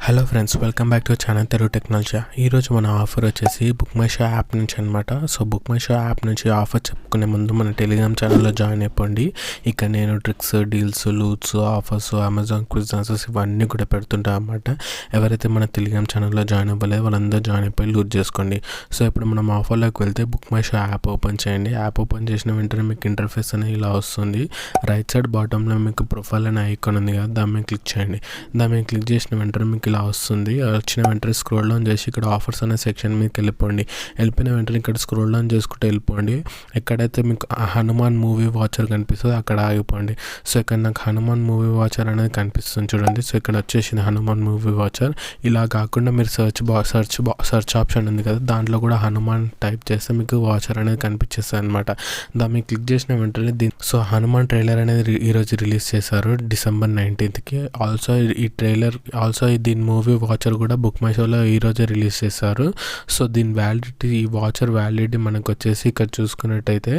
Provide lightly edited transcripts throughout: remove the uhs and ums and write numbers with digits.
Hello friends, welcome back to channel Telugu technology. ఈరోజు మన offer వచ్చేసి బుక్ మై షో యాప్ నుంచి అనమాట. So book my show app నుంచి ఆఫర్ చెప్పుకునే ముందు మన టెలిగ్రామ్ ఛానల్లో జాయిన్ అయిపోండి. ఇక్కడ నేను tricks, deals, loots, offers, Amazon quiz answers ఇవన్నీ కూడా పెడుతుంటాను అనమాట. ఎవరైతే మన టెలిగ్రామ్ ఛానల్లో జాయిన్ అవ్వలేదు వాళ్ళందరూ జాయిన్ అయిపోయి లూట్ చేసుకోండి. సో ఇప్పుడు మనం ఆఫర్లోకి వెళ్తే book my show app open చేయండి. యాప్ ఓపెన్ చేసిన వెంటనే మీకు ఇంటర్ఫేస్ అనేది ఇలా వస్తుంది. రైట్ సైడ్ బాటంలో మీకు ప్రొఫైల్ అనే ఐకాన్ ఉంది కదా, దాని మీద క్లిక్ చేయండి. దాని మీద క్లిక్ చేసిన వెంటనే మీకు ఇలా వస్తుంది. వచ్చిన వెంటనే స్క్రోల్ డౌన్ చేసి ఇక్కడ ఆఫర్స్ అనే సెక్షన్ మీదకి వెళ్ళిపోయిన వెంటనే ఇక్కడ స్క్రోల్ డౌన్ చేసుకుంటూ వెళ్ళిపోండి. ఎక్కడైతే మీకు హనుమాన్ మూవీ వాచర్ కనిపిస్తుందో అక్కడ ఆగిపోండి. సో ఇక్కడ నాకు హనుమాన్ మూవీ వాచర్ అనేది కనిపిస్తుంది చూడండి. సో ఇక్కడ వచ్చేసింది హనుమాన్ మూవీ వాచర్. ఇలా కాకుండా మీరు సర్చ్ ఆప్షన్ ఉంది కదా, దాంట్లో కూడా హనుమాన్ టైప్ చేస్తే మీకు వాచర్ అనేది కనిపించేస్తుంది అనమాట. దాన్ని మీరు క్లిక్ చేసిన వెంటనే సో హనుమాన్ ట్రైలర్ అనేది ఈరోజు రిలీజ్ చేశారు December 19th. ఆల్సో ఈ ట్రైలర్ దీని మూవీ వాచర్ కూడా బుక్ మై షోలో ఈరోజే రిలీజ్ చేశారు. సో దీని వ్యాలిడిటీ, ఈ వాచర్ వ్యాలిడిటీ మనకు వచ్చేసి ఇక్కడ చూసుకున్నట్టయితే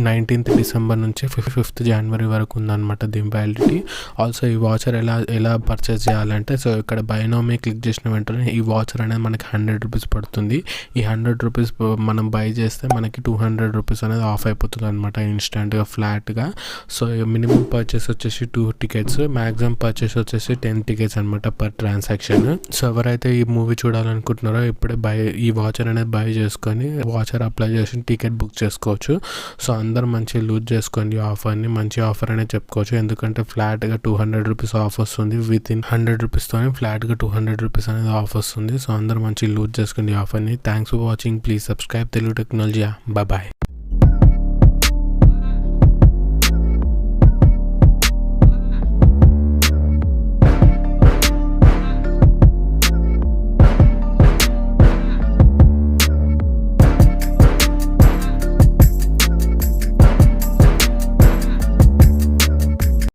19th December నుంచి 5th January వరకు ఉందన్నమాట దీని వ్యాలిడిటీ. ఆల్సో ఈ వాచర్ ఎలా పర్చేస్ చేయాలంటే, సో ఇక్కడ బై నౌ మీద క్లిక్ చేసిన వెంటనే ఈ వాచర్ అనేది మనకి 100 రూపీస్ పడుతుంది. ఈ 100 రూపీస్ మనం బై చేస్తే మనకి 200 రూపీస్ అనేది ఆఫ్ అయిపోతుంది అనమాట ఇన్స్టెంట్గా, ఫ్లాట్గా. సో మినిమం పర్చేస్ వచ్చేసి 2 టికెట్స్, మ్యాక్సిమం పర్చేస్ వచ్చేసి 10 టికెట్స్ అనమాట పర్ ట్రాన్సాక్షన్. సో ఎవరైతే ఈ మూవీ చూడాలనుకుంటున్నారో ఇప్పుడే ఈ వాచర్ అనేది బై చేసుకొని వాచర్ అప్లై చేసి టికెట్ బుక్ చేసుకోవచ్చు. సో అందరూ మంచిగా లూజ్ చేసుకోండి ఆఫర్ని. మంచి ఆఫర్ అనేది చెప్పుకోవచ్చు, ఎందుకంటే ఫ్లాట్గా 200 రూపీస్ ఆఫ్ వస్తుంది. విత్ ఇన్ 100 రూపీస్తోనే ఫ్లాట్గా 200 రూపీస్ అనేది ఆఫ్ వస్తుంది. సో అందరూ మంచిగా లూజ్ చేసుకోండి ఆఫర్ని. Thanks for watching. Please subscribe Telugu technology. Bye.